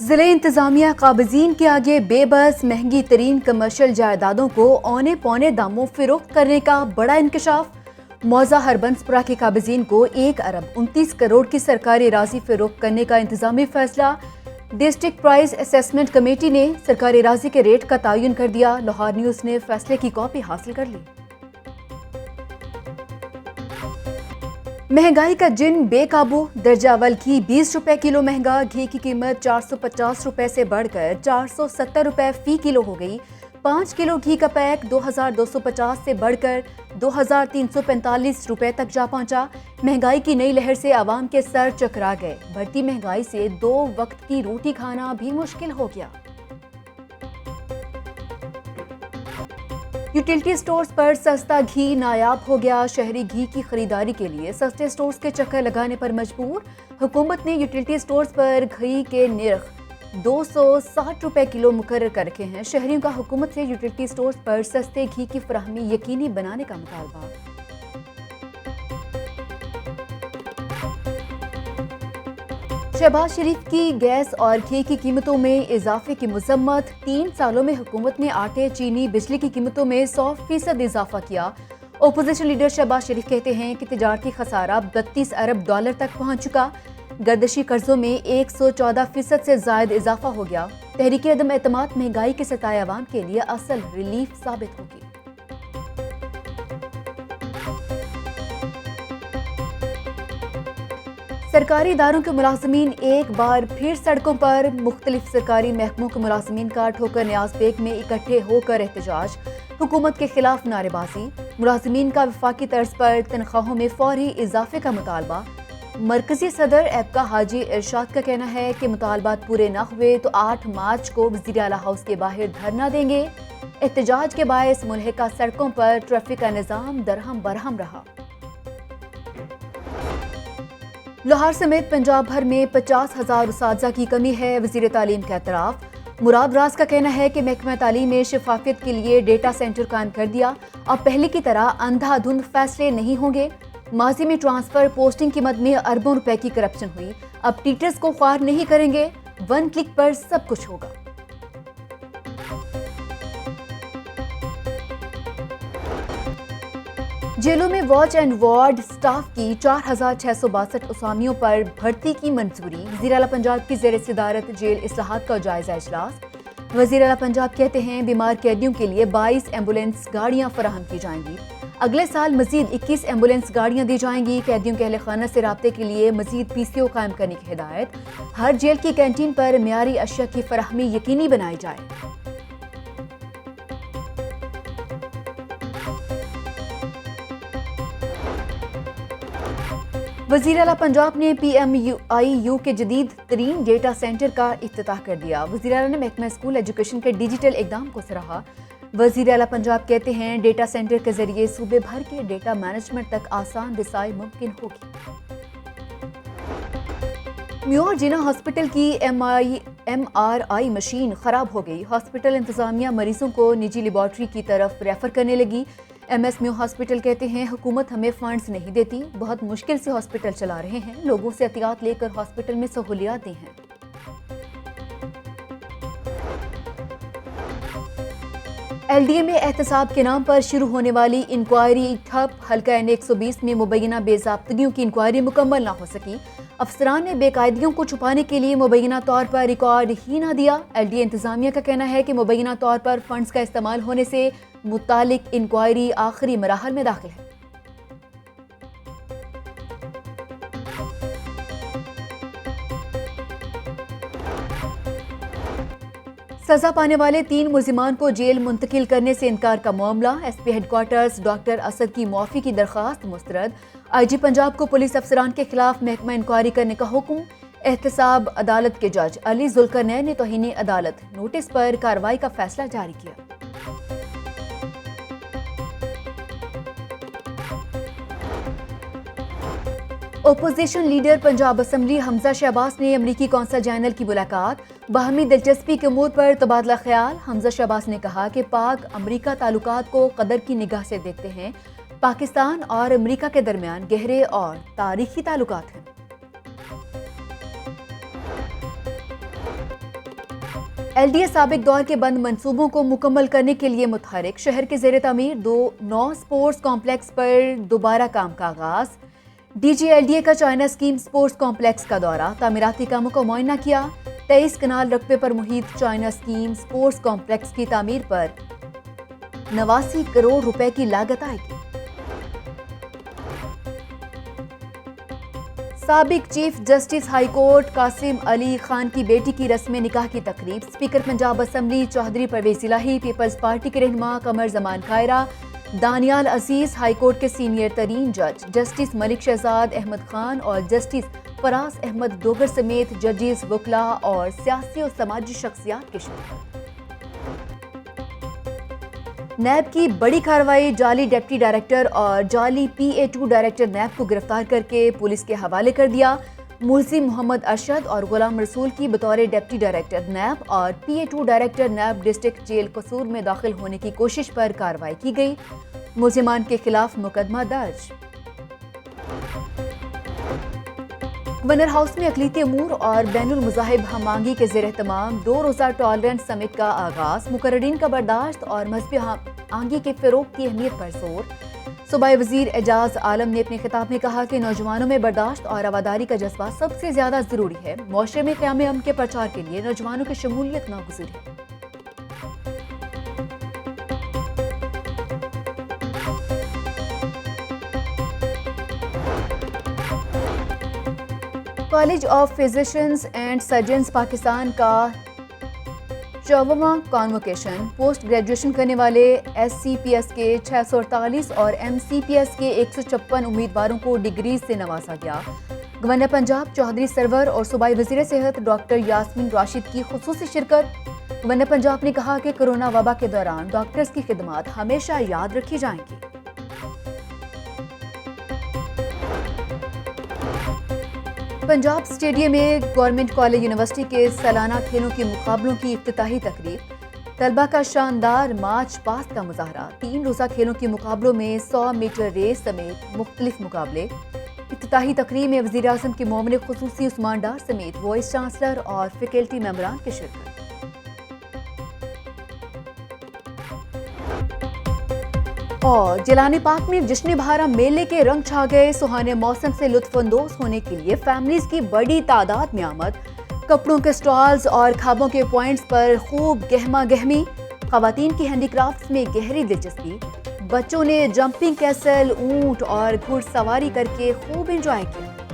ضلع انتظامیہ قابضین کے آگے بے بس مہنگی ترین کمرشل جائیدادوں کو اونے پونے داموں فروخت کرنے کا بڑا انکشاف۔ موضع ہربنسپورہ کے قابضین کو 1 ارب 29 کروڑ کی سرکاری اراضی فروخت کرنے کا انتظامی فیصلہ۔ ڈسٹرکٹ پرائز اسیسمنٹ کمیٹی نے سرکاری اراضی کے ریٹ کا تعین کر دیا۔ لاہور نیوز نے فیصلے کی کاپی حاصل کر لی۔ مہنگائی کا جن بے قابو، درجہ اول گھی 20 روپے کلو مہنگا۔ گھی کی قیمت 450 روپے سے بڑھ کر 470 روپے فی کلو ہو گئی۔ 5 کلو گھی کا پیک 2250 سے بڑھ کر 2345 روپے تک جا پہنچا۔ مہنگائی کی نئی لہر سے عوام کے سر چکرا گئے۔ بڑھتی مہنگائی سے 2 وقت کی روٹی کھانا بھی مشکل ہو گیا۔ یوٹیلٹی سٹورز پر سستا گھی نایاب ہو گیا۔ شہری گھی کی خریداری کے لیے سستے سٹورز کے چکر لگانے پر مجبور۔ حکومت نے یوٹیلٹی سٹورز پر گھی کے نرخ 260 روپے کلو مقرر کر رکھے ہیں۔ شہریوں کا حکومت سے یوٹیلٹی سٹورز پر سستے گھی کی فراہمی یقینی بنانے کا مطالبہ۔ شہباز شریف کی گیس اور گھی کی قیمتوں میں اضافے کی مذمت۔ 3 سالوں میں حکومت نے آٹے، چینی، بجلی کی قیمتوں میں 100% اضافہ کیا۔ اپوزیشن لیڈر شہباز شریف کہتے ہیں کہ تجارتی خسارہ 32 ارب ڈالر تک پہنچ چکا۔ گردشی قرضوں میں 114% سے زائد اضافہ ہو گیا۔ تحریک عدم اعتماد مہنگائی کے ستائے عوام کے لیے اصل ریلیف ثابت ہوگی۔ سرکاری اداروں کے ملازمین ایک بار پھر سڑکوں پر۔ مختلف سرکاری محکموں کے ملازمین کا ٹھوکر نیاز بیگ میں اکٹھے ہو کر احتجاج۔ حکومت کے خلاف نعرے بازی۔ ملازمین کا وفاقی طرز پر تنخواہوں میں فوری اضافے کا مطالبہ۔ مرکزی صدر ایپکا حاجی ارشاد کا کہنا ہے کہ مطالبات پورے نہ ہوئے تو 8 مارچ کو وزیر اعلیٰ ہاؤس کے باہر دھرنا دیں گے۔ احتجاج کے باعث ملحقہ سڑکوں پر ٹریفک کا نظام درہم برہم رہا۔ لاہور سمیت پنجاب بھر میں 50,000 اساتذہ کی کمی ہے۔ وزیر تعلیم کا اعتراف۔ مراد راز کا کہنا ہے کہ محکمہ تعلیم میں شفافیت کے لیے ڈیٹا سینٹر قائم کر دیا۔ اب پہلے کی طرح اندھا دھند فیصلے نہیں ہوں گے۔ ماضی میں ٹرانسفر پوسٹنگ کی مد میں اربوں روپے کی کرپشن ہوئی۔ اب ٹیچرز کو خوار نہیں کریں گے۔ 1 کلک پر سب کچھ ہوگا۔ جیلوں میں واچ اینڈ وارڈ سٹاف کی 4,662 اسامیوں پر بھرتی کی منظوری۔ وزیر اعلیٰ پنجاب کی زیر صدارت جیل اصلاحات کا جائزہ اجلاس۔ وزیر اعلیٰ پنجاب کہتے ہیں بیمار قیدیوں کے لیے 22 ایمبولینس گاڑیاں فراہم کی جائیں گی۔ اگلے سال مزید 21 ایمبولینس گاڑیاں دی جائیں گی۔ قیدیوں کے اہل خانہ سے رابطے کے لیے مزید PCO قائم کرنے کی ہدایت۔ ہر جیل کی کینٹین پر معیاری اشیاء کی فراہمی یقینی بنائی جائے۔ وزیر اعلیٰ پنجاب نے PMIU کے جدید ترین ڈیٹا سینٹر کا افتتاح کر دیا۔ وزیر اعلیٰ نے محکمہ اسکول ایجوکیشن کے ڈیجیٹل اقدام کو سراہا۔ وزیر اعلیٰ پنجاب کہتے ہیں ڈیٹا سینٹر کے ذریعے صوبے بھر کے ڈیٹا مینجمنٹ تک آسان رسائی ممکن ہوگی۔ میور جناح ہاسپٹل کی MRI مشین خراب ہو گئی۔ ہاسپٹل انتظامیہ مریضوں کو نجی لیبارٹری کی طرف ریفر کرنے لگی۔ MS میو ہاسپٹل کہتے ہیں حکومت ہمیں فنڈز نہیں دیتی، بہت مشکل سے ہاسپٹل چلا رہے ہیں، لوگوں سے احتیاط لے کر ہاسپٹل میں سہولیات دی ہیں۔ LDA میں احتساب کے نام پر شروع ہونے والی انکوائری ٹھپ۔ حلقہ N120 میں مبینہ بے ضابطگیوں کی انکوائری مکمل نہ ہو سکی۔ افسران نے بے قاعدگیوں کو چھپانے کے لیے مبینہ طور پر ریکارڈ ہی نہ دیا۔ LDA انتظامیہ کا کہنا ہے کہ مبینہ طور پر فنڈز کا استعمال ہونے سے متعلق انکوائری آخری مراحل میں داخل ہے۔ سزا پانے والے 3 ملزمان کو جیل منتقل کرنے سے انکار کا معاملہ۔ SP headquarters doctor Asad کی معافی کی درخواست مسترد۔ IG پنجاب کو پولیس افسران کے خلاف محکمہ انکوائری کرنے کا حکم۔ احتساب عدالت کے جج علی ذوالقرنین نے توہین عدالت نوٹس پر کارروائی کا فیصلہ جاری کیا۔ اپوزیشن لیڈر پنجاب اسمبلی حمزہ شہباز نے امریکی قونصل جنرل کی ملاقات۔ باہمی دلچسپی کے امور پر تبادلہ خیال۔ حمزہ شہباز نے کہا کہ پاک امریکہ تعلقات کو قدر کی نگاہ سے دیکھتے ہیں۔ پاکستان اور امریکہ کے درمیان گہرے اور تاریخی تعلقات ہیں۔ LDA سابق دور کے بند منصوبوں کو مکمل کرنے کے لیے متحرک، شہر کے زیر تعمیر 9 سپورٹس کمپلیکس پر دوبارہ کام کا آغاز۔ DG LDA کا چائنا اسکیم سپورٹس کمپلیکس کا دورہ، تعمیراتی کاموں کا معائنہ کیا۔ 23 کنال رقبے پر محیط چائنا اسکیم سپورٹس کمپلیکس کی تعمیر پر 89 کروڑ روپے کی لاگت آئے گی۔ سابق chief justice high court Qasim Ali Khan کی بیٹی کی رسم نکاح کی تقریب، speaker Punjab assembly Chaudhry Pervaiz Elahi, peoples party کے رہنما قمر زمان کائرہ، دانیال عزیز، ہائی کورٹ کے سینئر ترین جج جسٹس ملک شہزاد احمد خان اور جسٹس فراز احمد ڈوگر سمیت ججز، وکلاء اور سیاسی و سماجی شخصیات کے شرکت۔ نیب کی بڑی کارروائی، جعلی ڈپٹی ڈائریکٹر اور جعلی PA2 ڈائریکٹر نیب کو گرفتار کر کے پولیس کے حوالے کر دیا۔ ملزم محمد ارشد اور غلام رسول کی بطور ڈپٹی ڈائریکٹر نیب اور PA2 director NAB district jail Kasur میں داخل ہونے کی کوشش پر کارروائی کی گئی، ملزمان کے خلاف مقدمہ درج۔ گورنر ہاؤس میں اقلیتی امور اور بین المذاہب ہم آہنگی کے زیر اہتمام 2 روزہ ٹالرنٹ سمٹ کا آغاز، مقررین کا برداشت اور مذہبی ہم آہنگی کے فروغ کی اہمیت پر زور۔ صوبائی وزیر اعجاز عالم نے اپنے خطاب میں کہا کہ نوجوانوں میں برداشت اور رواداری کا جذبہ سب سے زیادہ ضروری ہے، معاشرے میں قیام امن کے پرچار کے لیے نوجوانوں کی شمولیت ناگزیر ہے۔ College of physicians and surgeons Pakistan کا 54واں کانوکیشن پوسٹ گریجویشن کرنے والے SCPS کے 648 اور MCPS کے 156 امیدواروں کو ڈگریز سے نوازا گیا۔ گورنر پنجاب چوہدری سرور اور صوبائی وزیر صحت ڈاکٹر یاسمین راشد کی خصوصی شرکت۔ گورنر پنجاب نے کہا کہ کورونا وبا کے دوران ڈاکٹرز کی خدمات ہمیشہ یاد رکھی جائیں گی۔ پنجاب اسٹیڈیم میں گورنمنٹ کالج یونیورسٹی کے سالانہ کھیلوں کے مقابلوں کی افتتاحی تقریب، طلبہ کا شاندار مارچ پاسٹ کا مظاہرہ، 3 روزہ کھیلوں کے مقابلوں میں 100 میٹر ریس سمیت مختلف مقابلے۔ افتتاحی تقریب میں وزیر اعظم کے معاون خصوصی عثمان ڈار سمیت وائس چانسلر اور فیکلٹی ممبران کی شرکت۔ اور جیلانی پارک میں جشن بہارا میلے کے رنگ چھا گئے، سہانے موسم سے لطف اندوز ہونے کے لیے فیملیز کی بڑی تعداد میں آمد، کپڑوں کے سٹالز اور کھابوں کے پوائنٹس پر خوب گہما گہمی، خواتین کی ہینڈی کرافٹس میں گہری دلچسپی، بچوں نے جمپنگ کیسل، اونٹ اور گھڑ سواری کر کے خوب انجوائے کیا۔